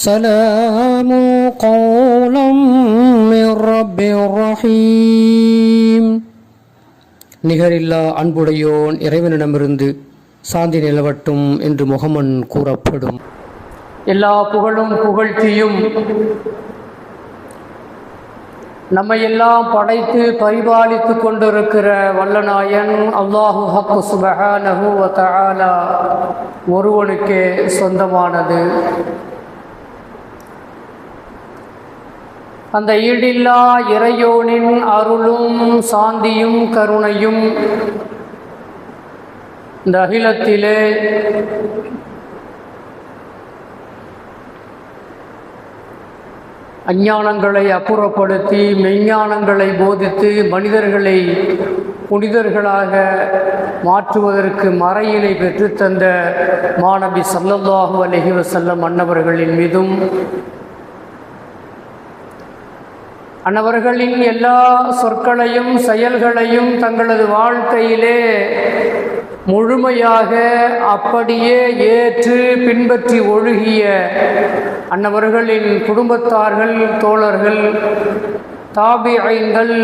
سلام قولا من رب رحيم. நிகரில்லா அன்புடையோன் இறைவனிடமிருந்து சாந்தி நிலவட்டும் என்று முகமன் கூறப்படும். எல்லா புகழும் புகழ்ச்சியும் நம்மை எல்லாம் படைத்து பரிபாலித்து கொண்டிருக்கிற வல்லநாயன் அல்லாஹு ஹக்கு சுப்ஹானஹு வ தஆலா ஒருவனுக்கே சொந்தமானது. அந்த ஈடில்லா இறையோனின் அருளும் சாந்தியும் கருணையும் இந்த அகிலத்திலே அஞ்ஞானங்களை அப்புறப்படுத்தி மெஞ்ஞானங்களை போதித்து மனிதர்களை புனிதர்களாக மாற்றுவதற்கு மறையினை பெற்றுத்தந்த மாநபி ஸல்லல்லாஹு அலைஹி வஸல்லம் அன்னவர்களின் மீதும் அன்னவர்களின் எல்லா சொற்களையும் செயல்களையும் தங்களது வாழ்க்கையிலே முழுமையாக அப்படியே ஏற்று பின்பற்றி ஒழுகிய அன்னவர்களின் குடும்பத்தார்கள், தோழர்கள், தாபிஐன்கள்,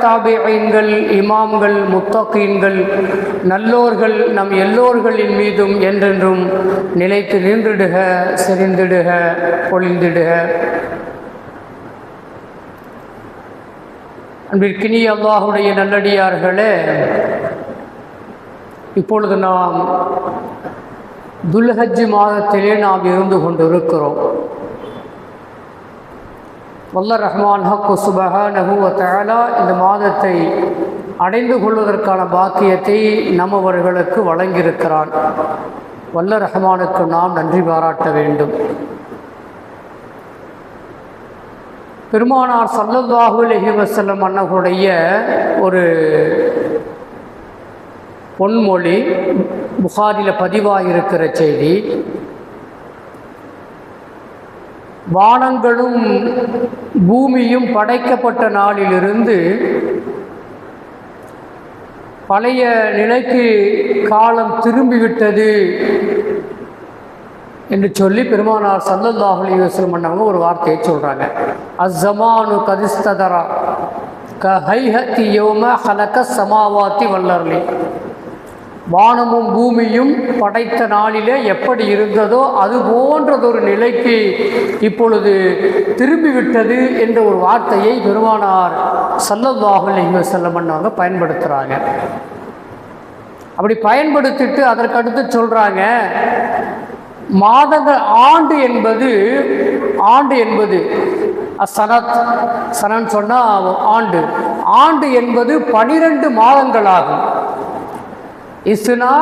தாபிஐன்கள், இமாம்கள், முத்தகீன்கள், நல்லோர்கள் நம் எல்லோர்களின் மீதும் என்றென்றும் நிலைத்து நின்றிடுக, செறிந்திடுக, பொழிந்திடுக. அன்பிற்கினிய அல்லாஹுடைய நல்லடியார்களே, இப்பொழுது நாம் துல்ஹஜ் மாதத்திலே நாம் இருந்து கொண்டிருக்கிறோம். வல்ல ரஹ்மான் ஹக்கு சுப்ஹானஹு வ தஆலா இந்த மாதத்தை அடைந்து கொள்வதற்கான பாக்கியத்தை நம்மவர்களுக்கு வழங்கியிருக்கிறான். வல்ல ரஹ்மானுக்கு நாம் நன்றி பாராட்ட வேண்டும். பெருமானார் ஸல்லல்லாஹு அலைஹி வஸல்லம் அன்னவருடைய ஒரு பொன்மொழி புகாரியில் பதிவாகியிருக்கிற செய்தி, வானங்களும் பூமியும் படைக்கப்பட்ட நாளிலிருந்து பழைய நிலைக்கு காலம் திரும்பிவிட்டது என்று சொல்லி பெருமானார் ஸல்லல்லாஹு அலைஹி வஸல்லம் அன்னவங்க ஒரு வார்த்தையை சொல்கிறாங்க. அஸ்ஸமானு கதிஸ்ததரா கஹைஹத்தி யௌம ஹலக ஸமாவாத்தி வல்லர்லி. வானமும் பூமியும் படைத்த நாளிலே எப்படி இருந்ததோ அது போன்றதொரு நிலைக்கு இப்பொழுது திரும்பிவிட்டது என்ற ஒரு வார்த்தையை பெருமானார் ஸல்லல்லாஹு அலைஹி வஸல்லம் அன்னவங்க பயன்படுத்துகிறாங்க. அப்படி பயன்படுத்திட்டு அதற்கடுத்து சொல்கிறாங்க, மாதங்கள் ஆண்டு என்பது சனத், சனன் சொன்னால் ஆண்டு என்பது 12 மாதங்களாகும். இஸ்னா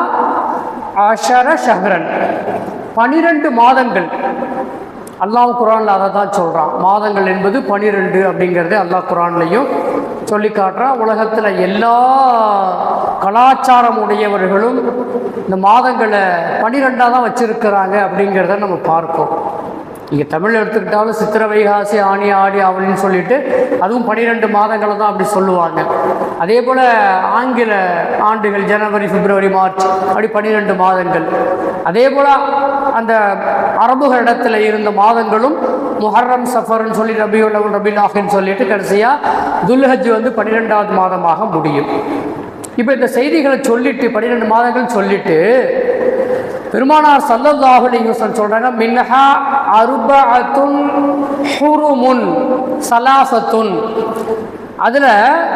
அஷர ஷஹ்ரன், 12 மாதங்கள். அல்லாஹ் குரானில் அதை தான் சொல்கிறான். மாதங்கள் என்பது 12 அப்படிங்கிறது அல்லாஹ் குரான்லையும் சொல்லி காட்டுறான். உலகத்தில் எல்லா கலாச்சாரம் உடையவர்களும் இந்த மாதங்களை 12ஆக தான் வச்சுருக்கிறாங்க அப்படிங்கிறத நம்ம பார்ப்போம். இங்கே தமிழ் எடுத்துக்கிட்டாலும் சித்திரை, வைகாசி, ஆனி, ஆடி, ஆவணின்னு சொல்லிட்டு அதுவும் 12 மாதங்களை தான் அப்படி சொல்லுவாங்க. அதே போல் ஆங்கில ஆண்டுகள் ஜனவரி, பிப்ரவரி, மார்ச் அப்படி 12 மாதங்கள். அதே போல் அந்த அரபுகளிடத்தில் இருந்த மாதங்களும் முஹர்ரம், சஃபர்ன்னு சொல்லி ரபியுல் அவ்வல், ரபியுல் ஆஹிர்னு சொல்லிட்டு கடைசியாக துல்ஹஜ் 12வது மாதமாக முடியும். இப்போ இந்த செய்திகளை சொல்லிட்டு 12 மாதங்கள் சொல்லிட்டு பெருமானார் ஸல்லல்லாஹு அலைஹி வஸல்லம் சொல்றாங்க, மின்ஹா அர்பஅத்துன் ஹுருமுன் ஸலாஸத்துன். அதில்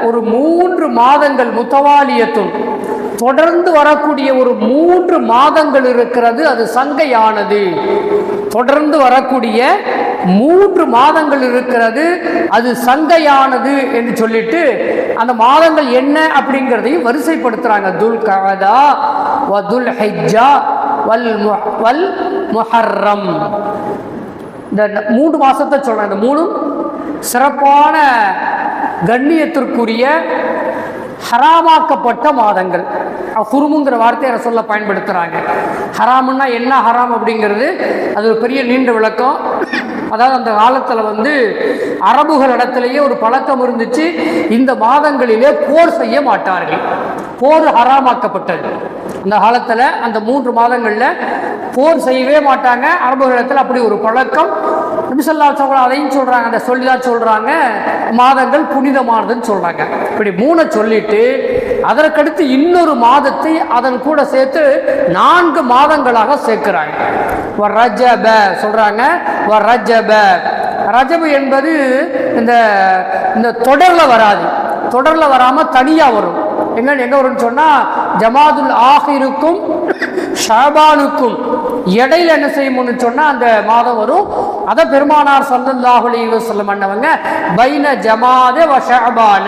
ஒரு 3 மாதங்கள் முத்தவாலியத்துன், தொடர்ந்து வரக்கூடிய ஒரு 3 மாதங்கள் இருக்கிறது, அது சங்கையானது. தொடர்ந்து வரக்கூடிய 3 மாதங்கள் இருக்கிறது, அது சங்கையானது என்று சொல்லிட்டு அந்த மாதங்கள் என்ன அப்படிங்கிறதையும் வரிசைப்படுத்துறாங்க. துல் கஅதா வ துல் ஹிஜ்ஜா வல் முஹர்ரம். இந்த 3 மாசத்தை சொல்றாங்க. இந்த 3 சிறப்பான கண்ணியத்திற்குரிய ஹராமாக்கப்பட்ட மாதங்கள். ஹுருமுங்கிற வார்த்தையை ரசூலுல்லாஹ் பயன்படுத்துகிறாங்க. ஹராமுன்னா என்ன ஹராம் அப்படிங்கிறது அது ஒரு பெரிய நீண்ட விளக்கம். அதாவது அந்த காலத்தில் அரபுகளிடத்திலேயே ஒரு பழக்கம் இருந்துச்சு, இந்த மாதங்களிலே போர் செய்ய மாட்டார்கள். போர் ஹராமாக்கப்பட்டது. இந்த காலத்தில் அந்த 3 மாதங்களில் போர் செய்யவே மாட்டாங்க. அரபுகளிடத்தில் அப்படி ஒரு பழக்கம். நபி ஸல்லல்லாஹு அலைஹி வஸல்லம் அதையும் சொல்கிறாங்க, அந்த சொல்லிதான் சொல்கிறாங்க, மாதங்கள் புனிதமானதுன்னு சொல்கிறாங்க. இப்படி 3 சொல்லிட்டு அதற்கடுத்து இன்னொரு மாதத்தை அதன் கூட சேர்த்து 4 மாதங்களாக சேர்க்கிறாங்க. ரஜப சொல்கிறாங்க. ரஜப ரஜபு என்பது இந்த தொடரில் வராது, தொடரில் வராமல் தனியாக வரும். எங்க வரும்னு சொன்னால் ஜமாதுல் ஆஹிருக்கும் ஷாபானுக்கும் இடையில என்ன செய்யணும்னு சொன்னால் அந்த மாதம் வரும். அதை பெருமானார் ஸல்லல்லாஹு அலைஹி வஸல்லம் அன்னவங்க பைன ஜமாத வ ஷஅபான,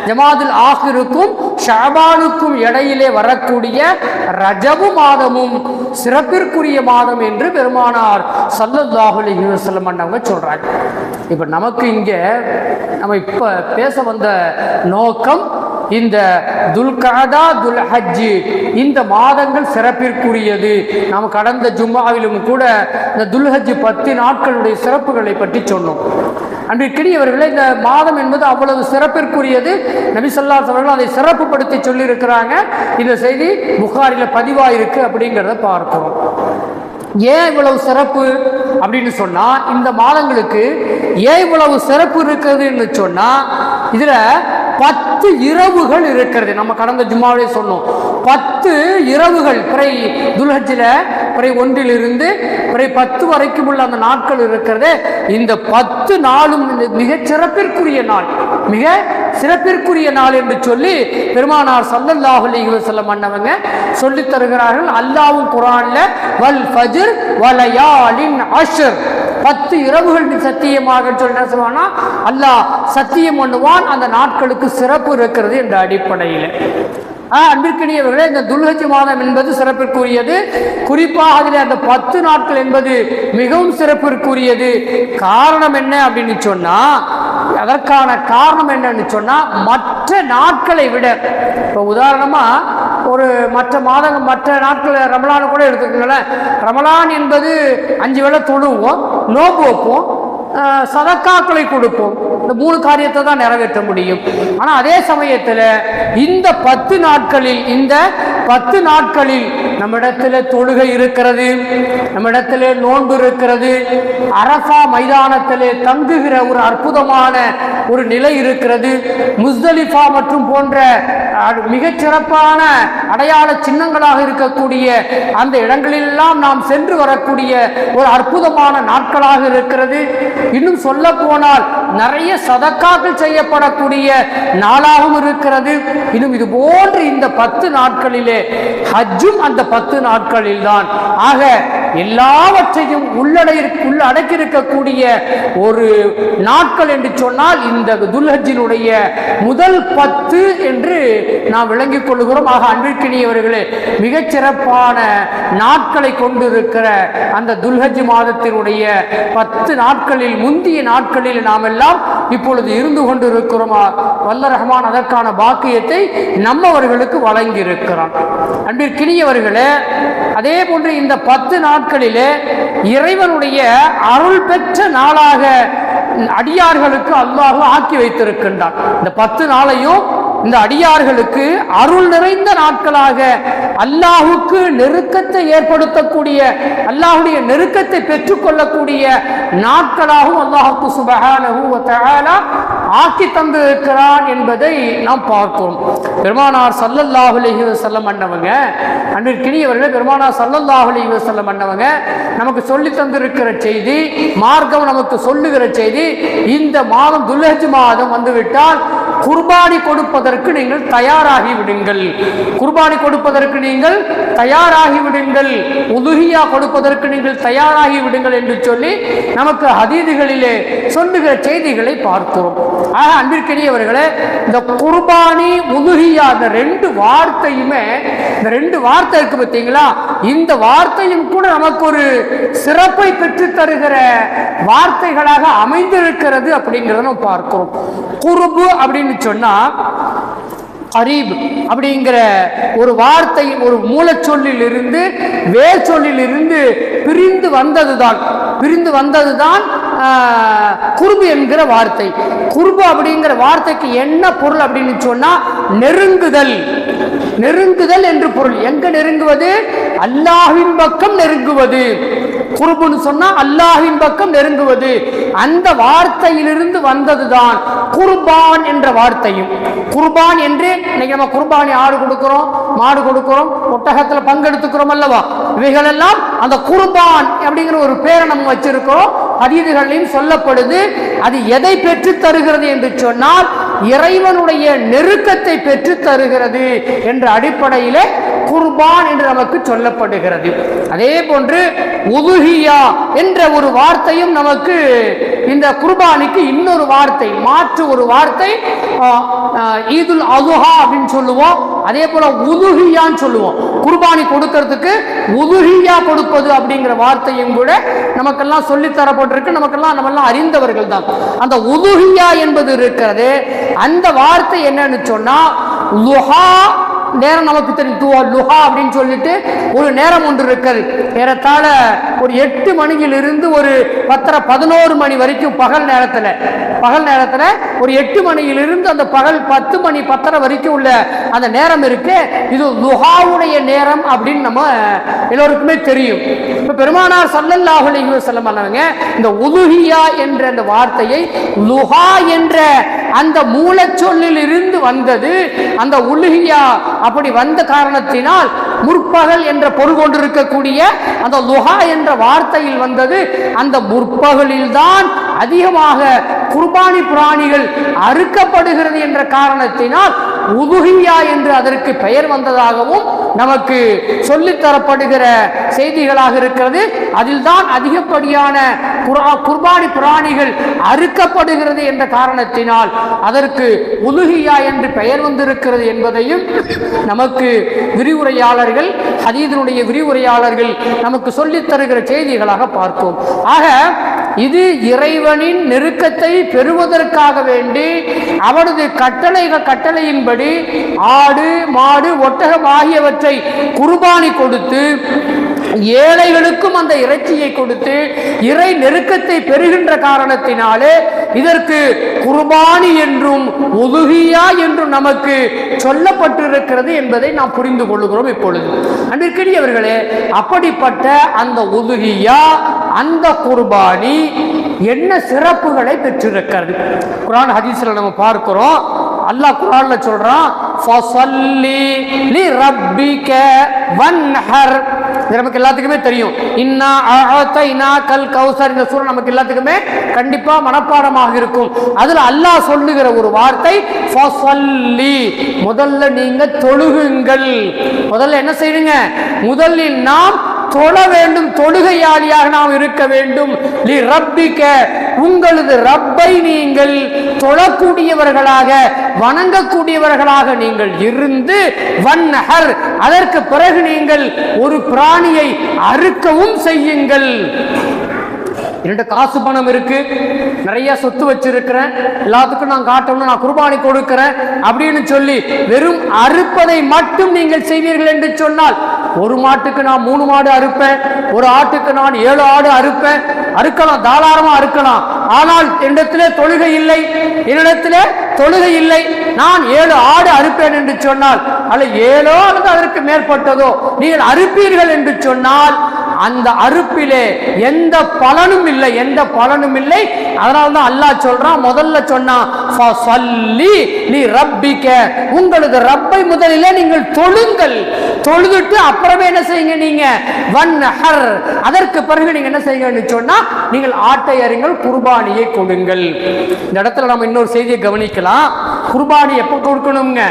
ஜமாதுல் ஆஹிருக்கும் ஷஅபானுக்கும் இடையிலே வரக்கூடிய ரஜபு மாதமும் சிறப்பிற்குரிய மாதம் என்று பெருமானார் ஸல்லல்லாஹு அலைஹி வஸல்லம் அன்னவங்க சொல்றாங்க. இப்போ நமக்கு இங்கே நம்ம இப்போ பேச வந்த நோக்கம் இந்த துல்கஅதா துல்ஹஜ் இந்த மாதங்கள் சிறப்பிற்குரியது. நாம் கடந்த ஜும்மாவிலும் கூட இந்த துல்ஹஜ் 10 நாட்களுடைய சிறப்புகளை பற்றி சொன்னோம். அன்றைக்கிடையவர்களே, இந்த மாதம் என்பது அவ்வளவு சிறப்பிற்குரியது. நபி ஸல்லல்லாஹு அலைஹி வஸல்லம் அதை சிறப்புப்படுத்தி சொல்லியிருக்கிறாங்க. இந்த செய்தி புகாரில் பதிவாயிருக்கு அப்படிங்கிறத பார்க்கிறோம். ஏன் இவ்வளவு சிறப்பு அப்படின்னு சொன்னா, இந்த மாதங்களுக்கு ஏன் இவ்வளவு சிறப்பு இருக்குதுன்னு சொன்னா, இதுல 10 இரவுகள் இருக்கிறது. நம்ம கடந்த ஜும்மாவிலே சொன்னோம், 10 இரவுகள் பிறை துல்ஹஜ்ஜில் பிறை 1 பிறை 10 வரைக்கும் உள்ள அந்த நாட்கள் இருக்கிறது. இந்த 10 நாளும் மிக சிறப்பிற்குரிய நாள், மிக சிறப்பிற்குரிய நாள் என்று சொல்லி பெருமானார் ஸல்லல்லாஹு அலைஹி வஸல்லம் அன்னவங்க சொல்லி தருகிறார்கள். அல்லாஹ்வும் குர்ஆன்ல வல் ஃபஜ்ர் வலயாலின் அஷ்ர் 10 இரவுகள் சத்தியமாக சொல்ல சொல்லுவானா, அல்லாஹ் சத்தியம் பண்ணுவான், அந்த நாட்களுக்கு சிறப்பு இருக்கிறது என்ற அடிப்படையில். அன்பிற்கினியவர்களே, இந்த துல்ஹஜ் மாதம் என்பது சிறப்பிற்குரியது. குறிப்பாக அதில் அந்த 10 நாட்கள் என்பது மிகவும் சிறப்பிற்குரியது. காரணம் என்ன அப்படின்னு சொன்னா, அதற்கான காரணம் என்னன்னு சொன்னா, மற்ற நாட்களை விட இப்போ உதாரணமா ஒரு மற்ற நாட்கள் ரமலான் கூட எடுத்துக்கங்களேன். ரமலான் என்பது 5 வேளை தொழுவோம், நோன்பு வைப்போம், சதக்காக்களை கொடுப்போம். இந்த 3 காரியத்தை தான் நிறைவேற்ற முடியும். ஆனால் அதே சமயத்தில் இந்த 10 நாட்களில் நம்மிடத்தில் தொழுகை இருக்கிறது, நம்மிடத்தில் நோன்பு இருக்கிறது, அரஃபா மைதானத்திலே தங்குகிற ஒரு அற்புதமான ஒரு நிலை இருக்கிறது. முஸ்தலிஃபா மற்றும் போன்ற மிகச் சிறப்பான அடையாள சின்னங்களாக இருக்கக்கூடிய அந்த இடங்களெல்லாம் நாம் சென்று வரக்கூடிய ஒரு அற்புதமான நாட்களாக இருக்கிறது. இன்னும் சொல்ல போனால் நிறைய சதக்காக்கள் செய்யப்படக்கூடிய நாளாகவும் இருக்கிறது. இன்னும் இது போன்று இந்த 10 நாட்களிலே ஹஜ்ஜும் அந்த 10 நாட்களில் தான். ஆக எல்லாவற்றையும் உள்ளடக்கியிருக்கக்கூடிய ஒரு நாட்கள் என்று சொன்னால் இந்த துல்ஹஜ்ஜினுடைய முதல் 10 என்று நாம் விளங்கிக் கொள்கிறோம். ஆக அன்பிற்கினியவர்களே, மிகச்சிறப்பான நாட்களை கொண்டிருக்கிற அந்த துல்ஹஜ் மாதத்தினுடைய 10 நாட்களில் முந்திய நாட்களில் நாம் எல்லாம் இப்பொழுது இருந்து கொண்டிருக்கிறோம். வல்ல ரஹ்மான் அதற்கான பாக்கியத்தை நம்மவர்களுக்கு வழங்கி இருக்கிறான். அன்பிற்கினியவர்களே, அதே போன்று இந்த 10 நாட்களிலே இறைவனுடைய அருள் பெற்ற நாளாக அடியார்களுக்கு அல்லாஹ் ஆக்கி வைத்திருக்கின்றான். இந்த 10 நாளையும் இந்த அடியார்களுக்கு அருள் நிறைந்த நாட்களாக, அல்லாஹுக்கு நெருக்கத்தை ஏற்படுத்தக்கூடிய, அல்லாஹுடைய நெருக்கத்தை பெற்றுக்கொள்ளக்கூடிய நாட்களாகவும் அல்லாஹு சுப்ஹானஹு வ தஆலா ஆக்கி தந்திருக்கிறான் என்பதை நாம் பார்க்கிறோம். பெருமானார் ஸல்லல்லாஹு அலைஹி வஸல்லம் அன்னவங்க, அன்பிற்கினியவர்களே, பெருமானார் ஸல்லல்லாஹு அலைஹி வஸல்லம் அன்னவங்க நமக்கு சொல்லி தந்திருக்கிற செய்தி, மார்க்கம் நமக்கு சொல்லுகிற செய்தி, இந்த மாதம் துல்ஹஜ் மாதம் வந்துவிட்டால் குர்பானி கொடுப்பதற்கு நீங்கள் தயாராகி விடுங்கள், குர்பானி கொடுப்பதற்கு நீங்கள் தயாராகி விடுங்கள், உதுஹியா கொடுப்பதற்கு நீங்கள் தயாராகி விடுங்கள் என்று சொல்லி நமக்கு ஹதீதுகளிலே சொல்லுகிற செய்திகளை பார்க்கிறோம். ஆக அன்பிற்கினியவர்களே, இந்த குர்பானி உதுஹியா இந்த 2 வார்த்தையுமே, இந்த 2 வார்த்தை இருக்கு பார்த்தீங்களா, இந்த வார்த்தையும் கூட நமக்கு ஒரு சிறப்பை பெற்று தருகிற வார்த்தைகளாக அமைந்திருக்கிறது அப்படிங்கிறத நம்ம பார்க்கிறோம். குர்பு அப்படின்னு சொன்னா கரீப் அப்படிங்கிற ஒரு வார்த்தை ஒரு மூலச்சொல்லில் இருந்து வேர் சொல்லில் இருந்து பிரிந்து வந்ததுதான் குர்பு என்கிற வார்த்தை. குர்பு அப்படிங்கிற வார்த்தைக்கு என்ன பொருள் அப்படின்னு சொன்னா நெருங்குதல் என்று பொருள். எங்க நெருங்குவது? அல்லாஹ்வின் பக்கம் நெருங்குவது. குர்புன்னு சொன்னா அல்லாஹ்வின் பக்கம் நெருங்குவது. அந்த வார்த்தையிலிருந்து வந்ததுதான் குர்பான் என்ற வார்த்தையும். குர்பான் என்று இன்னைக்கு நம்ம குர்பானி ஆடு கொடுக்கிறோம், மாடு கொடுக்கிறோம், ஒட்டகத்துல பங்கெடுத்துக்கிறோம் அல்லவா? இவைகள் எல்லாம் அந்த குர்பான் அப்படிங்கிற ஒரு பேரை நம்ம வச்சிருக்கிறோம். ஹதீதுகளிலும் சொல்லப்படுது. அது எதை பெற்று தருகிறது என்று சொன்னால் இறைவனுடைய நெருக்கத்தை பெற்று தருகிறது என்ற அடிப்படையிலே குர்பான் என்று நமக்கு சொல்லப்படுகிறது. அதே போன்று உதுஹியா என்ற ஒரு வார்த்தையும் நமக்கு இந்த குர்பானிக்கு இன்னொரு வார்த்தை, மாற்று ஒரு வார்த்தை ஈதுல் அதுஹா அப்படின்னு சொல்லுவோம். அதே போல உதுஹியான்னு சொல்லுவோம். குர்பானி கொடுக்கிறதுக்கு உதுஹியா கொடுப்பது அப்படிங்கிற வார்த்தையும் கூட நமக்கெல்லாம் சொல்லித்தரப்பட்டிருக்கு. நம்மெல்லாம் அறிந்தவர்கள் தான். அந்த உதுஹியா என்பது இருக்கிறது. அந்த வார்த்தை என்னன்னு சொன்னா லுஹா நேரம் நமக்கு தெரியும். லுஹா அப்படின்னு சொல்லிட்டு ஒரு நேரம் ஒன்று இருக்கிறது. ஏறத்தாழ ஒரு 8 மணியிலிருந்து ஒரு 11 மணி வரைக்கும் பகல் நேரத்துல ஒரு 8 மணியிலிருந்து அந்த பகல் 10 மணி 10:30 வரைக்கும் உள்ள அந்த நேரம் இருக்கு. இது லுஹாவுடைய நேரம் அப்படின்னு நம்ம எல்லோருக்குமே தெரியும். இப்ப பெருமானார் ஸல்லல்லாஹு அலைஹி வஸல்லம் சொன்னவங்க இந்த உதுஹியா என்ற அந்த வார்த்தையை லுஹா என்ற அந்த மூலச்சொல்லில் இருந்து வந்தது. அந்த உலுஹியா அப்படி வந்த காரணத்தினால் முற்பகல் என்ற பொருள் கொண்டிருக்கக்கூடிய அந்த லுஹா என்ற வார்த்தையில் வந்தது. அந்த முற்பகலில் தான் அதிகமாக குர்பானி பிராணிகள் அறுக்கப்படுகிறது என்ற காரணத்தினால் உதுஹியா என்று அதற்கு பெயர் வந்ததாகவும் நமக்கு சொல்லித்தரப்படுகிற செய்திகளாக இருக்கிறது. அதில் தான் அதிகப்படியான குர்பானி பிராணிகள் அறுக்கப்படுகிறது என்ற காரணத்தினால் அதற்கு உதுஹியா என்று பெயர் வந்திருக்கிறது என்பதையும் நமக்கு விரிவுரையாளர்கள், ஹதீஸினுடைய விரிவுரையாளர்கள் நமக்கு சொல்லித் தருகிற செய்திகளாக பார்ப்போம். ஆக இது இறைவனின் நெருக்கத்தை பெறுவதற்காக வேண்டி அவனது கட்டளையின்படி ஆடு, மாடு, ஒட்டகம் ஆகியவற்றை குர்பானி கொடுத்து ஏழைகளுக்கும் அந்த இறைச்சியை கொடுத்து இறை நெருக்கத்தை பெறுகின்ற காரணத்தினாலே இதற்கு குர்பானி என்றும் உதுஹியா என்றும் நமக்கு சொல்லப்பட்டிருக்கிறது என்பதை நாம் புரிந்து கொள்கிறோம். இப்பொழுது அன்பிற்கினியவர்களே, அப்படிப்பட்ட அந்த உதுஹியா, அந்த குர்பானி என்ன சிறப்புகளை பெற்றிருக்கிறது? குர்ஆன் ஹதீஸ்ல நம்ம பார்க்கிறோம். அல்லாஹ் குர்ஆன்ல சொல்றான், ஃபஸல்லி லிரப்பிக வன்ஹர். நமக்கு எல்லாத்துக்குமே தெரியும். இன்னா அஅதைனாகல் கௌசர் இந்த சூரா நமக்கு எல்லாத்துக்குமே கண்டிப்பா மனப்பாடமாக இருக்கும். அதுல அல்லாஹ் சொல்லுகிற ஒரு வார்த்தை ஃபஸல்லி. முதல்ல நீங்க தொழுகுங்கள். முதல்ல என்ன செய்யுங்க? முதலில் நாம் தொழ வேண்டும், தொழுகையாளியாக நாம் இருக்க வேண்டும். லி ரப்பிக, உங்களது ரப்பை நீங்கள் தொழக்கூடியவர்களாக, வணங்கக்கூடியவர்களாக நீங்கள் இருந்து வன்ஹர், அதற்கு பிறகு நீங்கள் ஒரு பிராணியை அறுக்கவும் செய்யுங்கள். என்னோட காசு பணம் இருக்கு, நிறைய சொத்து வச்சிருக்கிறேன், எல்லாத்துக்கும் நான் காட்டணும், நான் குர்பானி கொடுக்கிறேன் அப்படின்னு சொல்லி வெறும் அறுப்பதை மட்டும் நீங்கள் செய்வீர்கள் என்று சொன்னால், ஒரு மாட்டுக்கு நான் 3 மாடு அறுப்பேன், ஒரு ஆட்டுக்கு நான் 7 ஆடு அறுப்பேன், அறுக்கலாம், தாராளமா அறுக்கலாம். ஆனால் என்னிடத்திலே தொழுகை இல்லை, நான் 7 ஆடு அறுப்பேன் என்று சொன்னால், அல்ல 7 அல்லது அதற்கு மேற்பட்டதோ நீங்கள் அறுப்பீர்கள் என்று சொன்னால் அந்த அறுப்பிலே எந்த பலனும் இல்லை. அதனால்தான் அல்லாஹ் சொல்றான், முதல்ல சொன்னான் ஃபஸல்லி லிரப்பிக, உங்களது ரப்பை முதலிலே நீங்கள் தொழுங்கள். தொழுதுட்டு அப்புறமே என்ன செய்யுங்க? நீங்க வன்ஹர், அதற்கு பிறகு நீங்க என்ன செய்யுங்கன்னு சொன்னா நீங்கள் ஆட்டை அறுங்கள், குர்பானியை கொடுங்கள். இந்த இடத்துல நம்ம இன்னொரு செய்தியை கவனிக்கலாம். குர்பானி எப்ப கொடுக்கணுங்க?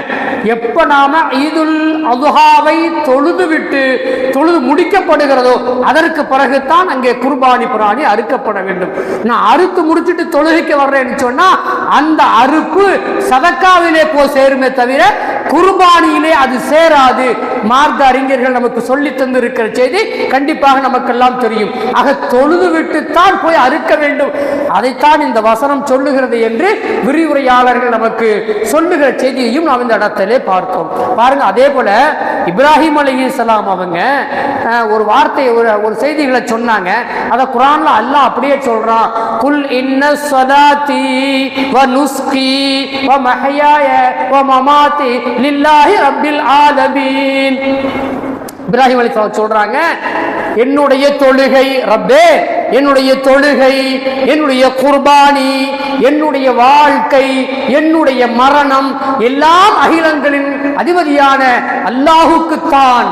எப்ப நாம ஈதுல் அதுஹாவை தொழுது முடிக்கப்படுகிறதோ அதற்கு பிறகுதான் அங்கே குர்பானி பிராணி அறுக்கப்பட வேண்டும். நான் அறுத்து முடிச்சுட்டு தொழுகைக்கு வர்றேன்னு சொன்னா அந்த அறுப்பு சதக்காவிலே போய் சேருமே தவிர குர்பானியிலே அது சேராது. மார்க்க அறிஞர்கள் நமக்கு சொல்லி தந்திருக்கிற செய்தி கண்டிப்பாக நமக்கெல்லாம் தெரியும். ஆக தொழுது விட்டுத்தான் போய் அறுக்க வேண்டும். அதைத்தான் இந்த வசனம் சொல்லுகிறது என்று விரிவுரையாளர்கள் நமக்கு சொல்லுகிற செய்தியையும் நாம் இந்த இடத்திலே பார்த்தோம். பாருங்க, அதே போல இப்ராஹிம் அலைஹிஸ்ஸலாம் அவங்க ஒரு வார்த்தை ஒரு செய்திகளை சொன்னாங்க. அதை குர்ஆன்ல அல்லாஹ் அப்படியே சொல்றான், குல் இன்ன ஸலாத்தி வ நுஸ்கி வ மஹ்யாய வ மமாத்தி லில்லாஹி ரப்பில் ஆலமீன். இப்ராஹிம் அலைஹிஸ்ஸலாம் சொல்றாங்க, என்னுடைய தொழுகை ரப்பே, என்னுடைய தொழுகை, என்னுடைய குர்பானி, என்னுடைய வாழ்க்கை, என்னுடைய மரணம் எல்லாம் அகிலங்களின் அதிபதியான அல்லாஹுக்குத்தான்.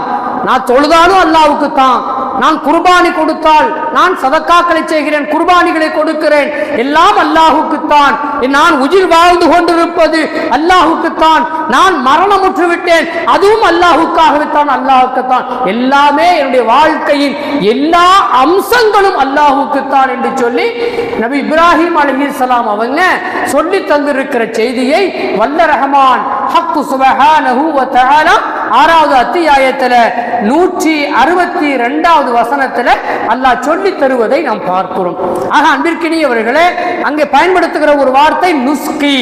நான் தொழுதாலும் அல்லாஹுக்குத்தான், நான் குர்பானி கொடுத்தால் நான் சதக்காக்களை செய்கிறேன், குர்பானிகளை கொடுக்கிறேன், எல்லாம் அல்லாஹுக்குத்தான். நான் உயிர் வாழ்ந்து கொண்டிருப்பது அல்லாஹுக்குத்தான், நான் மரணமுற்று விட்டேன் அதுவும் அல்லாஹுக்காகத்தான், அல்லாஹுக்குத்தான். எல்லாமே என்னுடைய வாழ்க்கையின் எல்லா அம்சங்களும் அல்லாஹுக்குத்தான் என்று சொல்லி நபி இப்ராஹிம் அலைஹிஸ்ஸலாம் அவங்க சொல்லி தந்திருக்கிற செய்தியை வல்ல ரஹ்மான் ஹக்கு சுப்ஹானஹு வ தஆலா 6வது அத்தியாயத்துல 162வது வசனத்துல அல்லாஹ் சொல்லி தருவதை நாம் பார்க்கிறோம். ஆக அன்பிற்கினியவர்களே, அங்கே பயன்படுத்துகிற ஒரு வார்த்தை நுஸ்கி.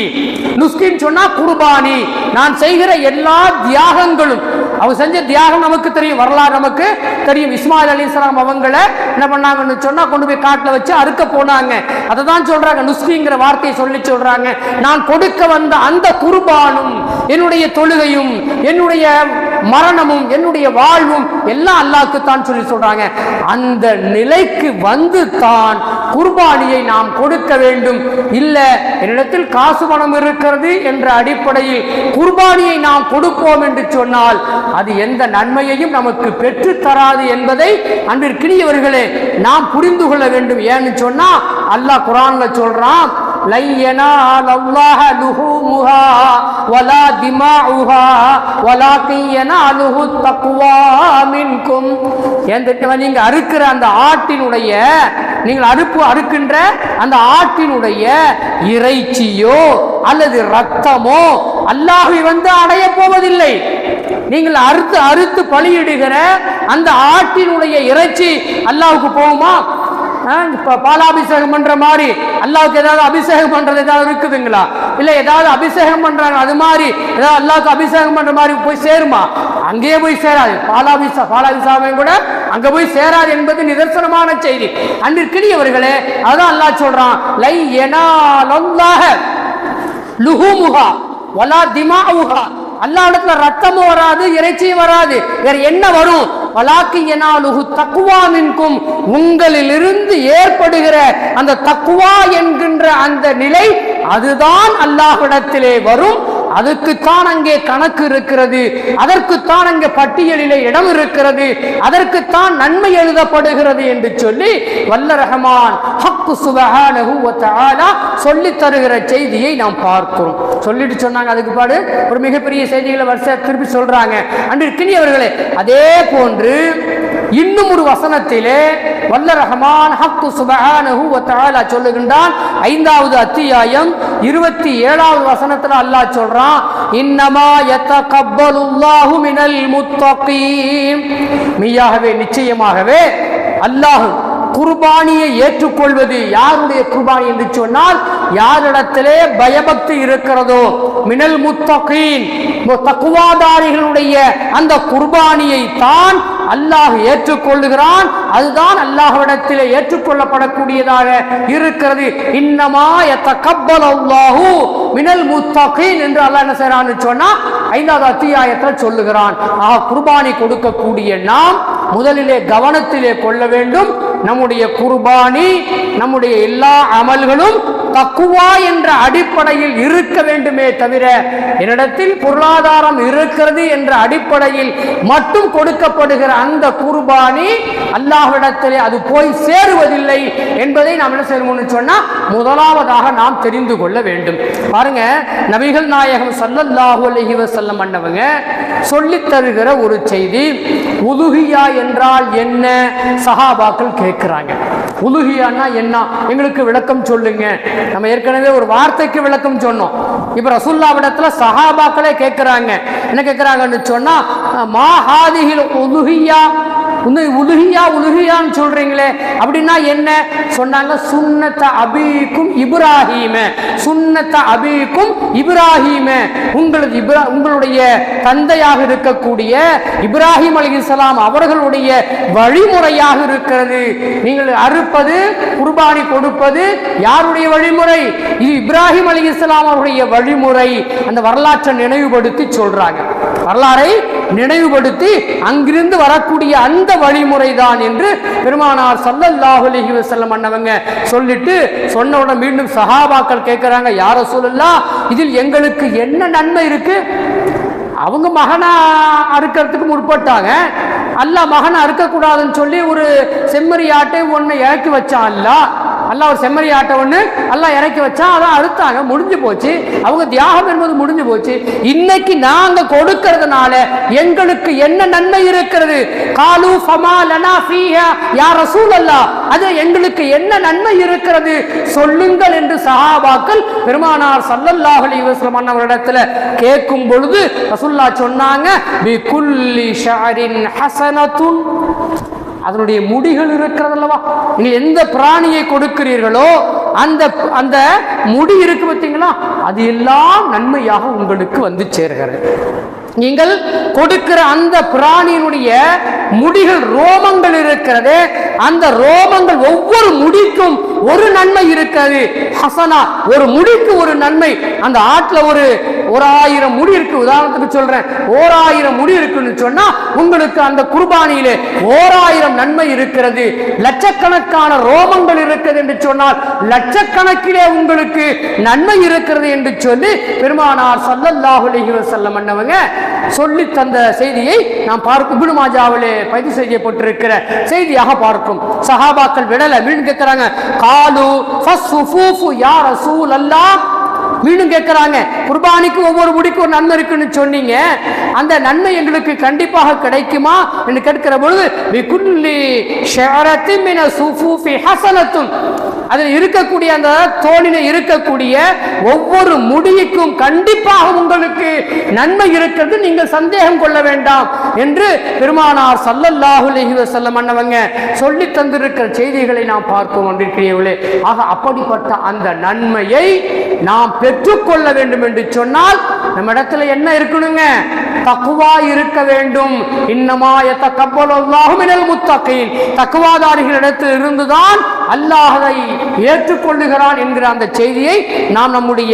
நுஸ்கின்னு சொன்னா குர்பானி. நான் செய்கிற எல்லா தியாகங்களும், அவங்க செஞ்ச தியாகம் நமக்கு தெரியும், வரலாறு நமக்கு தெரியும். இஸ்மாயில் அலைஹிஸ்ஸலாம் அவங்கள என்ன பண்ணாங்கன்னு சொன்னா கொண்டு போய் காட்டுல வச்சு அறுக்க போனாங்க. அதை தான் சொல்றாங்க, நுஸ்கிங்கிற வார்த்தையை சொல்லி சொல்றாங்க. நான் கொடுக்க வந்த அந்த குர்பானும், என்னுடைய தொழுகையும், என்னுடைய மரணமும், என்னுடைய வாழ்வும் எல்லாம் அல்லாஹ்க்கு தான் சொல்லி சொல்றாங்க. அந்த நிலைக்கு வந்து தான் குர்பானியை நாம் கொடுக்க வேண்டும். இல்ல என்னிடத்தில் காசு பணம் இருக்கிறது என்ற அடிப்படையில் குர்பானியை நாம் கொடுப்போம் என்று சொன்னால் அது எந்த நன்மையையும் நமக்கு பெற்று தராது என்பதை அன்பிற்கினியவர்களே நாம் புரிந்து கொள்ள வேண்டும். ஏன்னு சொன்னா அல்லாஹ் குர்ஆன்ல சொல்றான், லன் யனாலல்லாஹ லுஹூமுஹா வலா திமாஉஹா வலாகின் யனாலுஹு தக்வா மின்கும். நீங்க அறுக்கிற அந்த ஆட்டினுடைய, நீங்கள் அறுக்கின்ற அந்த ஆட்டினுடைய இறைச்சியோ அல்லது ரத்தமோ அல்லாஹ்வை வந்து அடைய போவதில்லை. நீங்கள் அறுத்து பலியிடுகிற அந்த ஆட்டினுடைய இறைச்சி அல்லாஹ்வுக்கு போகுமா? பாலாபிஷேகம் பண்ற மாதிரி அல்லாஹ்வுக்கு ஏதாவது அபிஷேகம் பண்றது ஏதாவது இருக்குதுங்களா? இல்ல ஏதாவது அபிஷேகம் பண்றாங்க அது மாதிரி ஏதாவது அல்லாஹ்வுக்கு அபிஷேகம் பண்ற மாதிரி போய் சேருமா? அங்கேயே போய் சேராது. பாலாபிஷேகம் கூட அங்க போய் சேராது என்பது நிதர்சனமான செய்தி. அன்பிற்கினியவர்களே, அதான் அல்லாஹ் சொல்றான், லை யனாலல்லாஹ லுஹூமுஹா வலா திமாஉஹா. அல்லாஹ் இடத்துல ரத்தமும் வராது, இறைச்சியும் வராது. வேற என்ன வரும்? வலாகின் யனாலுஹு தக்வா மின்கும். உங்களிலிருந்து ஏற்படுகிற அந்த தக்வா என்கின்ற அந்த நிலை, அதுதான் அல்லாஹ்விடத்திலே வரும். அதுக்குத்தான் அங்கே கணக்கு இருக்கிறது, அதற்குத்தான் அங்கே பட்டியலிலே இடம் இருக்கிறது, அதற்குத்தான் நன்மை எழுதப்படுகிறது என்று சொல்லி வல்ல ரஹ்மான் ஹக்கு சுப்ஹானஹு வ தஆலா சொல்லி தருகிற செய்தியை நாம் பார்க்கிறோம். சொல்லிட்டு சொன்னாங்க, அதுக்கு பாடு ஒரு மிகப்பெரிய செய்திகளை வருஷ திருப்பி சொல்றாங்க. அன்பிற்கினியவர்களே, அதே போன்று இன்னும் ஒரு வசனத்திலே வல்ல ரஹ்மான் ஹக்கு சுப்ஹானஹு வ தஆலா சொல்லுகின்றான். 5வது அத்தியாயம் 27வது வசனத்துல அல்லாஹ் சொல்றான், இன்னமா யதகப்பலுல்லாஹு மினல் முத்தகீன். மெய்யாகவே நிச்சயமாகவே அல்லாஹ் குர்பானியை ஏற்றுக்கொள்வது. யாருடைய குர்பானி என்று சொன்னால், யாரிடத்திலே பயபக்தி இருக்கிறதோ, மினல் முத்தகீன், தக்வாதாரிகளுடைய அந்த குர்பானியை தான் அல்லாஹ் ஏற்றுக்கொள்ளுகிறான். அதுதான் அல்லாஹ்விடத்திலே ஏற்றுக்கொள்ளப்படக்கூடியதாக இருக்கிறது. இன்னமா யதகப்பலுல்லாஹு மினல் முத்தகீன் என்று அல்லாஹ் என்ன செய்றான்னு சொன்னா 5வது அத்தியாயத்தில் சொல்லுகிறான். குர்பானி கொடுக்கக்கூடிய நாம் முதலிலே கவனத்திலே கொள்ள வேண்டும். நம்முடைய குர்பானி, நம்முடைய எல்லா அமல்களும் தக்குவா என்ற அடிப்படையில் இருக்க வேண்டுமே தவிர, என்னிடத்தில் பொருளாதாரம் இருக்கிறது என்ற அடிப்படையில் மட்டும் கொடுக்கப்படுகிற அந்த குர்பானி அல்லாஹ்விடத்திலே அது போய் சேருவதில்லை என்பதை நாம் என்ன செய்யணும்னு சொன்னா முதலாவதாக நாம் தெரிந்து கொள்ள வேண்டும். பாருங்க, நபிகள் நாயகம் ஸல்லல்லாஹு அலைஹி வஸல்லம் அன்னவங்க சொல்லி தருகிற ஒரு செய்தி, உலுஹியா என்றால் என்ன? சஹாபாக்கள் கேட்கிறாங்க, உலுஹியான்னா என்ன, எங்களுக்கு விளக்கம் சொல்லுங்க. நம்ம ஏற்கனவே ஒரு வார்த்தைக்கு விளக்கம் சொன்னோம். இப்ப ரசூலுல்லாஹ்விடத்துல சஹாபாக்களே கேட்கிறாங்க. என்ன கேட்கிறாங்கன்னு சொன்னா, மா ஹாதிஹில் உலுஹியா, உலுஹியான்னு சொல்றீங்களே, அப்படின்னா என்ன சொன்னாங்க? சுன்னத்த அபீக்கும் இப்ராஹீம, சுன்னத்த அபீக்கும் இப்ராஹீம, உங்களுடைய தந்தையாக இருக்கக்கூடிய இப்ராஹிம் அலைஹிஸ்ஸலாம் அவர்களுடைய வழிமுறையாக இருக்கிறது. நீங்கள் அறுப்பது, குர்பானி கொடுப்பது யாருடைய வழிமுறை? இது இப்ராஹிம் அலைஹிஸ்ஸலாம் அவருடைய வழிமுறை. அந்த வரலாற்றை நினைவுபடுத்தி சொல்றாங்க. வரலாறை நினைவுபடுத்தி அங்கிருந்து வரக்கூடிய அந்த வழிமுறை தான் என்று பெருமானார் ஸல்லல்லாஹு அலைஹி வஸல்லம் அன்னவங்க சொல்லிட்டு சொன்ன உடனே மீண்டும் சஹாபாக்கள் கேட்கிறாங்க, யா ரசூலல்லாஹ், இதில் எங்களுக்கு என்ன நன்மை இருக்கு? அவங்க மகனை அறுக்கிறதுக்கு முற்பட்டாங்க. அல்லாஹ் மகனை அறுக்கக்கூடாதுன்னு சொல்லி ஒரு செம்மறி ஆட்டை ஒன்று இறக்கி வச்சான். அல்லாஹ் ஒரு செம்மறி ஆட்டை ஒன்று அல்லாஹ் இறக்கி வச்சான். அதான் அறுத்தாங்க, முடிஞ்சு போச்சு. அவங்க தியாகம் என்பது முடிஞ்சு போச்சு. இன்னைக்கு நாங்க கொடுக்கிறதுனால எங்களுக்கு என்ன நன்மை இருக்கிறது? காலு ஃபமா லனா ஃபீஹா யா ரசூலல்லாஹ், அது எங்களுக்கு என்ன நன்மை இருக்கிறது சொல்லுங்கள் என்று சஹாபாக்கள் பெருமானார் ஸல்லல்லாஹு அலைஹி வஸல்லம் அவரிடத்துல கேட்கும் பொழுது ரசூலுல்லாஹ் சொன்னாங்க, பி குல்லி ஷஅரின் ஹஸனத்துன், அதனுடைய முடிகள் இருக்கிறது அல்லவா, நீங்கள் எந்த பிராணியை கொடுக்கிறீர்களோ அந்த அந்த முடி இருக்கு பார்த்தீங்களா, அது எல்லாம் நன்மையாக உங்களுக்கு வந்து சேர்கிறது. நீங்கள் கொடுக்கிற அந்த பிராணியினுடைய முடிகள், ரோமங்கள் இருக்கிறது, அந்த ரோமங்கள் ஒவ்வொரு முடிக்கும் ஒரு நன்மை இருக்கிறது. ஹசனா, ஒரு முடிக்கு ஒரு நன்மை. அந்த ஆட்டுல ஒரு 1000 முடி இருக்கு, உதாரணத்துக்கு சொல்றேன், 1000 முடி இருக்குன்னு சொன்னா உங்களுக்கு அந்த குர்பானியிலே 1000 நன்மை இருக்கிறது. லட்சக்கணக்கான ரோமங்கள் இருக்கிறது என்று சொன்னால் லட்சக்கணக்கிலே உங்களுக்கு நன்மை இருக்கிறது என்று சொல்லி பெருமானார் ஸல்லல்லாஹு அலைஹி வஸல்லம் அன்னவங்க சொல்லி தந்த செய்தியை நாம் பார்க்கும். இப்னு மாஜாவிலே பதிவு செய்யப்பட்டிருக்கிற செய்தியாக பார்க்கும். சஹாபாக்கள் விடல, மீண்டும் கேட்கிறாங்க, காலு ஃபஸ்ஸுஃபூஃபு யா ரசூலல்லாஹ், மீண்டும் கேட்கிறாங்க, குர்பானிக்கு ஒவ்வொரு முடிக்கு ஒரு நன்மை இருக்குன்னு சொன்னீங்க, அந்த நன்மை எங்களுக்கு கண்டிப்பாக கிடைக்குமா என்று கேட்கிற பொழுது பிகுல்லி ஷஅரத்தின் மின ஸுஃபூஃபி ஹஸனத்துன், அதில் இருக்கக்கூடிய அந்த தோலிலே இருக்கக்கூடிய ஒவ்வொரு முடிக்கும் கண்டிப்பாக உங்களுக்கு நன்மை இருக்கிறது, நீங்கள் சந்தேகம் கொள்ள வேண்டாம் என்று பெருமானார் ஸல்லல்லாஹு அலைஹி வஸல்லம் அன்னவங்க சொல்லி தந்திருக்கிற செய்திகளை நாம் பார்ப்போம் அன்பிற்குரியவர்களே. ஆக அப்படிப்பட்ட அந்த நன்மையை நாம் பெற்றுக்கொள்ள வேண்டும் என்று சொன்னால் நம்ம இடத்துல என்ன இருக்கணுங்க? தக்வா இருக்க வேண்டும். இன்னமா யதகப்பலுல்லாஹு மினல் முத்தகீன், தக்வாதாரிகளிடத்தில் இருந்துதான் அல்லாஹ் அதை ஏற்றுக்கொள்ளுகிறான் என்கிற அந்த செய்தியை நாம் நம்முடைய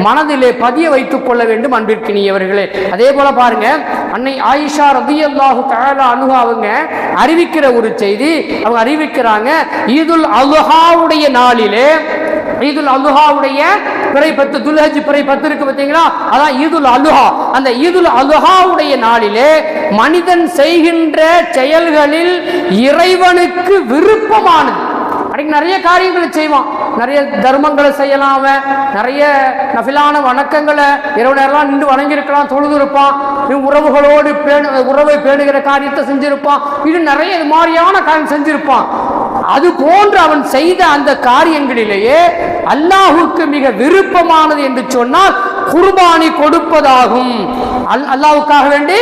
மனதிலே பதிய வைத்துக் கொள்ள வேண்டும் அன்பிற்கினியவர்களே. அதே போல பாருங்க, அன்னை ஆயிஷா ரலியல்லாஹு தஆலா அன்ஹா அவங்க அறிவிக்கிற ஒரு செய்தி. அவங்க அறிவிக்கிறாங்க, ஈதுல் அல்ஹாவுடைய நாளிலே, ஈதுல் அல்ஹாவுடைய பிறை 10, துல்ஹஜ் பிறை 10 இருக்கு பார்த்தீங்களா, அதான் ஈதுல் அல்ஹா. அந்த ஈதுல் அல்ஹாவுடைய நாளிலே மனிதன் செய்கின்ற செயல்களில் இறைவனுக்கு விருப்பமானது, நிறைய காரியங்களை செய்வான், நிறைய தர்மங்களை செய்யலாம், நிறைய நஃபிலான வணக்கங்களை இரவு நேரம் நின்று வணங்கியிருக்கலாம், தொழுது இருப்பான், உறவுகளோடு உறவை பேணுகிற காரியத்தை செஞ்சிருப்பான், இது நிறைய இது மாதிரியான காரியம் செஞ்சிருப்பான். அது போன்று அவன் செய்த அந்த காரியங்களிலேயே அல்லாஹுக்கு மிக விருப்பமானது என்று சொன்னால் குர்பானி கொடுப்பதாகும். அல்லாஹ்வுக்காக வேண்டி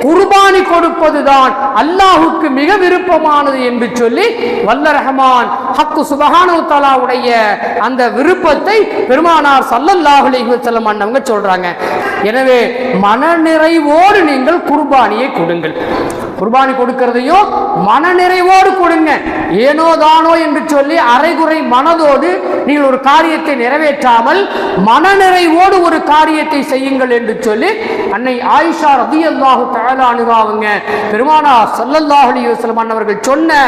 குர்பானி கொடுப்பதுதான் அல்லாஹுக்கு மிக விருப்பமானது என்று சொல்லி வல்ல ரஹ்மான் ஹக்கு சுப்ஹானஹு வ தஆலாவுடைய அந்த விருப்பத்தை பெருமானார் ஸல்லல்லாஹு அலைஹி வஸல்லம் அன்னவங்க சொல்றாங்க. எனவே மனநிறைவோடு நீங்கள் குர்பானியை கொடுங்கள். குர்பானி கொடுக்கிறதையும் மனநிறைவோடு கொடுங்க. ஏனோ தானோ என்று சொல்லி அரைகுறை மனதோடு நீங்கள் ஒரு காரியத்தை நிறைவேற்றாமல் மனநிறைவோடு ஒரு காரியத்தை செய்யுங்கள் என்று சொல்லி அன்னை ஆயிஷா ரலியல்லாஹு தஆலா அன்ஹா அவங்க பெருமானார் ஸல்லல்லாஹு அலைஹி வஸல்லம் அன்னவர்கள் சொன்ன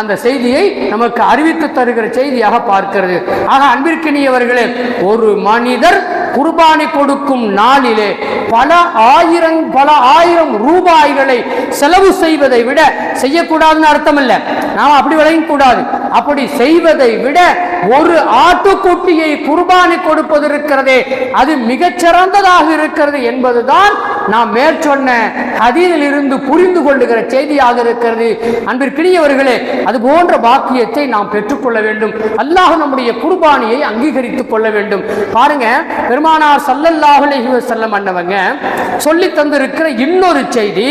அந்த செய்தியை நமக்கு அறிவித்து தருகிற செய்தியாக பார்க்கிறது. ஆக அன்பிற்கினியவர்களே, ஒரு மனிதர் குர்பானி கொடுக்கும் நாளிலே பல ஆயிரம் ரூபாய்களை செலவு செய்வதை விட, செய்யக்கூடாதுன்னு அர்த்தம் இல்லை, நாம் அப்படி விளங்க கூடாது, அப்படி செய்வதை விட ஒரு ஆட்டுக்குட்டியை குர்பானி கொடுப்பது இருக்கிறதே அது மிகச்சிறந்ததாக இருக்கிறது என்பதுதான் நாம் மேற்சொன்ன ஹதீஸில் இருந்து புரிந்து கொள்ளுகிற செய்தியாக இருக்கிறது. அன்பிற்கினியவர்களே, அது போன்ற பாக்கியத்தை நாம் பெற்றுக்கொள்ள வேண்டும். அல்லாஹ் நம்முடைய குர்பானியை அங்கீகரித்துக் கொள்ள வேண்டும். பாருங்க, பெருமானார் ஸல்லல்லாஹு அலைஹி வஸல்லம் அன்னவங்க சொல்லி தந்திருக்கிற இன்னொரு செய்தி,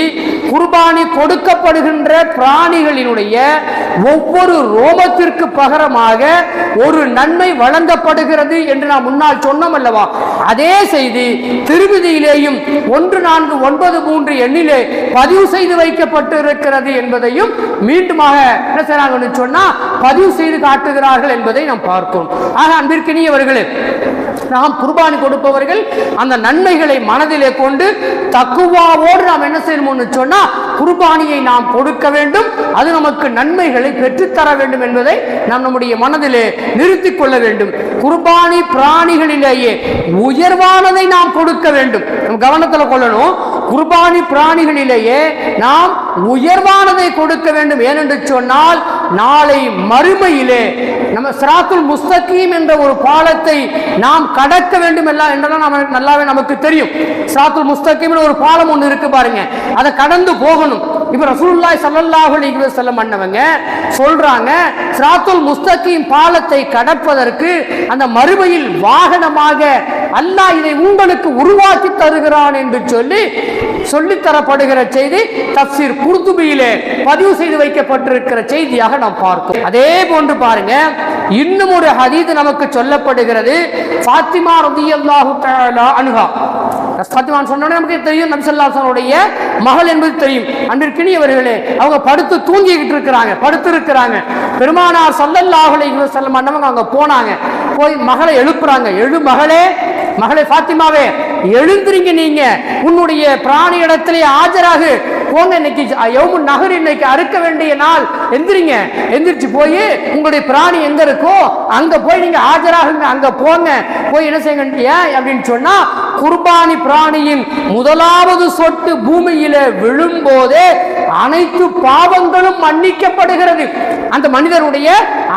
குர்பானி கொடுக்கப்படுகின்ற பிராணிகளினுடைய ஒவ்வொரு ரோமத்திற்கு பகரமாக ஒரு நன்மை வழங்கப்படுகிறது என்று நாம் முன்னால் சொன்னோம் அல்லவா? அதே செய்தி திருவிதியிலேயும் 1493 எண்ணிலே பதிவு செய்து வைக்கப்பட்டிருக்கிறது என்பதையும் மீண்டுமாக என்ன செய்றாங்கன்னு சொன்னா பதிவு செய்து காட்டுகிறார்கள் என்பதை நாம் பார்க்கிறோம். ஆக அன்பிற்கினியவர்களே, நாம் குர்பானி கொடுப்பவர்கள் அந்த நன்மைகளை மனதிலே கொண்டு தக்குவாவோடு நாம் என்ன செய்யணும்னு சொன்னா குர்பானியை நாம் கொடுக்க வேண்டும். அது நமக்கு நன்மைகளை பெற்றுத்தர வேண்டும் என்பதை நாம் நம்முடைய மனதிலே நிறுத்திக் கொள்ள வேண்டும். குர்பானி பிராணிகளிலேயே உயர்வானதை நாம் கொடுக்க வேண்டும். நம் கவனத்தில் கொள்ளணும். குர்பானி பிராணிகளிலேயே நாம் உயர்வானதை கொடுக்க வேண்டும். ஏனென்று சொன்னால் நாளை மறுமையிலே நம்ம சிராத்துல் முஸ்தகீம் என்ற ஒரு பாலத்தை நாம் கடக்க வேண்டும் என்றெல்லாம் நல்லாவே நமக்கு தெரியும். சிராத்துல் முஸ்தகீம் ஒரு பாலம் ஒன்று இருக்கு பாருங்க, அதை கடந்து போகணும். இப்ப ரசூலுல்லாஹி ஸல்லல்லாஹு அலைஹி வஸல்லம் அன்னவங்க சொல்றாங்க, சிராத்துல் முஸ்தகீம் பாலத்தை கடப்பதற்கு அந்த மறுமையில் வாகனமாக அல்லாஹ் இதை உங்களுக்கு உருவாக்கி தருகிறான் என்று சொல்லித்தரப்படுகிற செய்தி தஃப்சீர் குர்துபியிலே பதிவு செய்து வைக்கப்பட்டிருக்கிற செய்தியாக நாம் பார்க்கிறோம். அதே போன்று பாருங்க, இன்னும் ஒரு ஹதீஸ் நமக்கு சொல்லப்படுகிறது. ஃபாத்திமா ரலியல்லாஹு தஆலா அன்ஹா, ஃபாத்திமா சொன்னோனே நமக்கு தெரியும் நபி ஸல்லல்லாஹு அலைஹி வஸல்லம் மகள் என்பது தெரியும். அன்பிற்கினியவர்களே, அவங்க படுத்து தூங்கிக்கிட்டு இருக்கிறாங்க. பெருமானார் ஸல்லல்லாஹு அலைஹி வஸல்லம் அன்னவங்க அங்க போனாங்க. போய் மகளை எழுப்புறாங்க. மகளே ஃபாத்திமாவே, எழுந்திருங்க, நீங்க உன்னுடைய பிராணி இடத்திலே ஆஜராகு, போங்க, இன்னைக்கு யௌமுன் நஹர், இன்னைக்கு அறுக்க வேண்டிய நாள், எந்திரிங்க, எந்திரிச்சு போய் உங்களுடைய பிராணி எங்க இருக்கோ அங்க போய் நீங்க ஆஜராகுங்க, அங்க போங்க, போய் என்ன செய்யுங்க அப்படின்னு சொன்னா குர்பானி பிராணியின் முதலாவது சொட்டு பூமியில விழும்போதே அனைத்து பாவங்களும் மன்னிக்கப்படுகிறது. அந்த மனிதனுடைய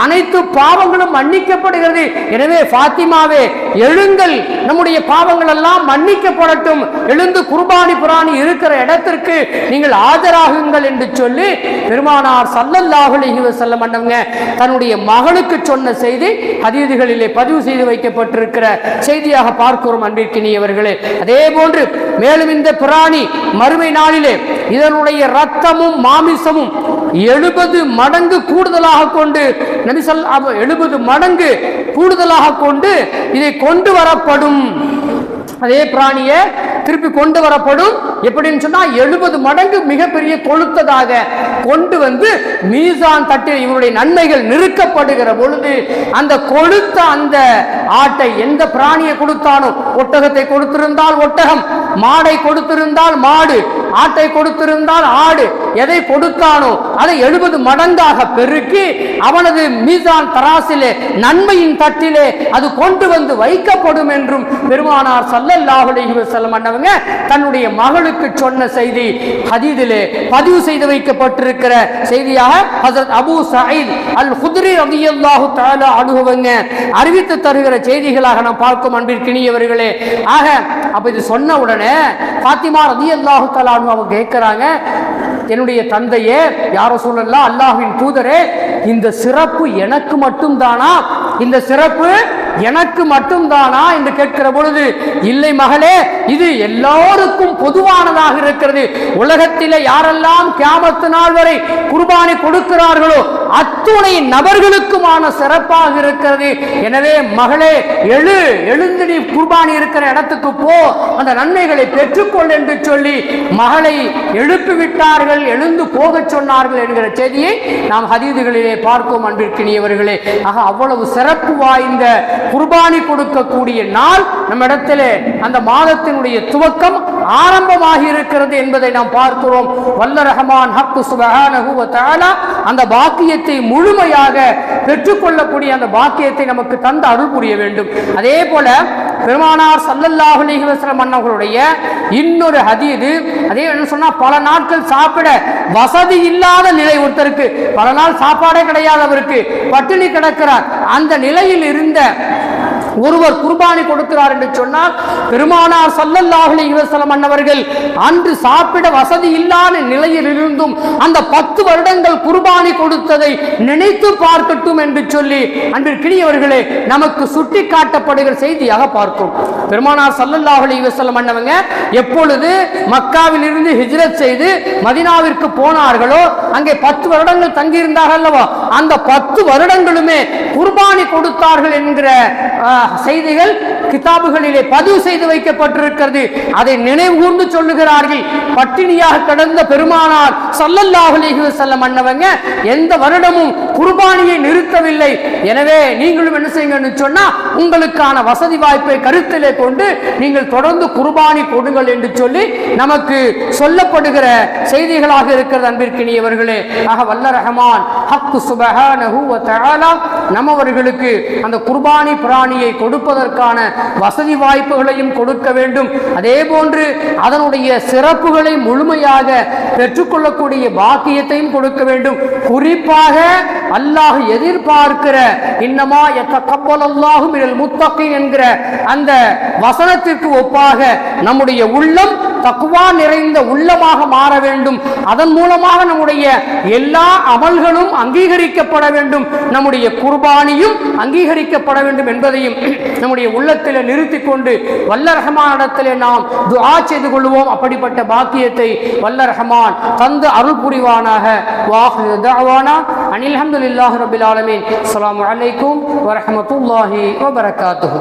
அனைத்து பாவங்களும் மன்னிக்கப்படுகிறது. எனவே ஃபாத்திமாவே, எழுங்கள், நம்முடைய பாவங்கள் எல்லாம் மன்னிக்கப்படட்டும், எழுந்து குர்பானி பிராணி இருக்கிற இடத்திற்கு நீங்கள் ஆஜராகுங்கள் என்று சொல்லி பெருமானார் ஸல்லல்லாஹு அலைஹி வஸல்லம் அன்னவங்க தன்னுடைய மகளுக்கு சொன்ன செய்தி ஹதீதுகளிலே பதிவு செய்து வைக்கப்பட்டிருக்கிற செய்தியாக பார்க்கிறோம். அன்பிற்கினியவர்களே, அதே போன்று மேலும் இந்த பிராணி மறுமை நாளிலே இதனுடைய இரத்தமும் மாமிசமும் 70 மடங்கு கூடுதலாக கொண்டு 70 மடங்கு கூடுதலாக கொண்டு இதை கொண்டு வரப்படும். அதே பிராணியை திருப்பி கொண்டு வரப்படும். எப்படின்னு சொன்னா 70 மடங்கு மிகப்பெரிய கொழுத்ததாக கொண்டு வந்து மீசான் தட்டில் இவருடைய நன்மைகள் நிறுக்கப்படுகிற பொழுது அந்த கொழுத்த அந்த ஆட்டை, எந்த பிராணியை கொடுத்தானோ, ஒட்டகத்தை கொடுத்திருந்தால் ஒட்டகம், மாடை கொடுத்திருந்தால் மாடு, ஆட்டை கொடுத்திருந்தால் ஆடு, எதை கொடுத்தானோ அதை 70 மடங்காக பெருக்கி அவனது மீசான் தராசிலே நன்மையின் தட்டிலே அது கொண்டு வந்து வைக்கப்படும் என்றும் பெருமானார் ஸல்லல்லாஹு அலைஹி வஸல்லம் அன்னவங்க தன்னுடைய மகளுக்கு சொன்ன செய்தி ஹதீஸிலே பதிவு செய்து வைக்கப்பட்டிருக்கிற செய்தியாக ஹஜ்ரத் அபூ சயீத் அல் குத்ரி ரலியல்லாஹு தஆலா அன்ஹுவங்க அறிவித்து தருகிற செய்திகளாக நாம் பார்க்கும். அன்பிற்கினியவர்களே, ஆக அப்ப இது சொன்ன உடனே ஃபாத்திமா ரலியல்லாஹு தஆலா அவங்க கேட்கிறாங்க, என்னுடைய தந்தையே, யா ரசூலல்லாஹ், அல்லாஹ்வின் தூதரே, இந்த சிறப்பு எனக்கு மட்டும் தானா? இந்த சிறப்பு எனக்கு மட்டும் தானா என்று கேட்கிற பொழுது, இல்லை மகளே, இது எல்லோருக்கும் பொதுவானதாக இருக்கிறது. உலகத்திலே யாரெல்லாம் கியாமத்து நாள் வரை குர்பானி கொடுக்கிறார்களோ அத்துணை நபர்களுக்குமான சிறப்பாக இருக்கிறது. எனவே மகளே, எழுந்து நீ குர்பானி இருக்கிற இடத்துக்கு போ, அந்த நன்மைகளை பெற்றுக்கொள் என்று சொல்லி மகளை எழுப்பிவிட்டார்கள், எழுந்து போக சொன்னார்கள் என்கிற செய்தியை நாம் ஹதீதுகளிலே பார்க்கும். அன்பிற்கினியவர்களே, ஆக அவ்வளவு சிறப்பு வாய்ந்த குர்பானி கொடுக்கக்கூடிய நாள் நம்மிடத்திலே அந்த மாதத்தினுடைய துவக்கம் ஆரம்பமாகி இருக்கிறது என்பதை நாம் பார்க்கிறோம். வல்ல ரஹ்மான் ஹக் சுப்ஹானஹு வ தஆலா அந்த பாக்கியத்தை முழுமையாக பெற்றுக்கொள்ளக்கூடிய அந்த பாக்கியத்தை நமக்கு தந்து அருள் புரிய வேண்டும். அதே போல பெருமானார் ஸல்லல்லாஹு அலைஹி வஸல்லம் அன்னவர்களுடைய இன்னொரு ஹதீது, அதே என்ன சொன்னா, பல நாட்கள் சாப்பிட வசதி இல்லாத நிலை ஒருத்தருக்கு, பல நாள் சாப்பாடே கிடையாது, அவருக்கு பட்டினி கிடக்கிறார். அந்த நிலையில் இருந்த ஒருவர் குர்பானி கொடுக்கிறார் என்று சொன்னால் பெருமானார் ஸல்லல்லாஹு அலைஹி வஸல்லம் அன்னவர்கள் அன்று சாப்பிட வசதி இல்லாத நிலையில் இருந்தும் அந்த 10 வருடங்கள் குர்பானி கொடுத்ததை நினைத்து பார்க்கட்டும் என்று சொல்லி அன்பிற்கினியவர்களே நமக்கு சுட்டி காட்டப்படுகிற செய்தியாக பார்க்கும். பெருமானார் ஸல்லல்லாஹு அலைஹி வஸல்லம் அன்னவங்க எப்பொழுது மக்காவில் இருந்து ஹிஜ்ரத் செய்து மதீனாவிற்கு போனார்களோ அங்கே 10 வருடங்கள் தங்கியிருந்தார்கள் அல்லவா, அந்த 10 வருடங்களுமே குர்பானி கொடுத்தார்கள் என்கிற செய்திகள் கிதாபுகளிலே பதிவு செய்து வைக்கப்பட்டிருக்கிறது. அதை நினைவுகூர்ந்து சொல்லுகிறார்கள். பட்டினியாக கடந்த பெருமானார் ஸல்லல்லாஹு அலைஹி வஸல்லம் அன்னவங்க எந்த வருடமும் குர்பானியை நிறுத்தவில்லை. எனவே நீங்களும் என்ன செய்யுங்கன்னு சொன்னா உங்களுக்கான வசதி வாய்ப்பை கருத்திலே கொண்டு நீங்கள் தொடர்ந்து குர்பானி கொடுங்கள் என்று சொல்லி நமக்கு சொல்லப்படுகிற செய்திகளாக இருக்கிறது. அன்பிற்கினியவர்களே, ஆக வல்ல ரஹ்மான் ஹக் சுப்ஹானஹு வ தஆலா நம்மவர்களுக்கு அந்த குர்பானி பிராணியை கொடுப்பதற்கான வசதி வாய்ப்புகளையும் கொடுக்க வேண்டும். அதே போன்று அதனுடைய சிறப்புகளை முழுமையாக பெற்றுக்கொள்ளக்கூடிய பாக்கியத்தையும் கொடுக்க வேண்டும். குறிப்பாக அல்லாஹ் எதிர்பார்க்கிற இன்னமா யதகப்பலல்லாஹு மினல் முத்தகீன் என்கிற அந்த வசனத்திற்கு ஒப்பாக நம்முடைய உள்ளம் தக்வா நிறைந்த உள்ளமாக மாற வேண்டும். அதன் மூலமாக நம்முடைய எல்லா அமல்களும் அங்கீகரிக்கப்பட வேண்டும், நம்முடைய குர்பானியும் அங்கீகரிக்கப்பட வேண்டும் என்பதையும் நம்முடைய உள்ளத்தில் நிறுத்திக் கொண்டு வல்ல ரஹ்மானிடத்திலே நாம் துஆ செய்து கொள்வோம். அப்படிப்பட்ட பாக்கியத்தை வல்ல ரஹ்மான் தந்து அருள் புரிவானாக. வாஹிரு தஅவானா அனில் ஹம்துலில்லாஹி ரப்பில் ஆலமீன். அஸ்ஸலாமு அலைக்கும் வ ரஹ்மத்துல்லாஹி வ பரகாத்துஹு.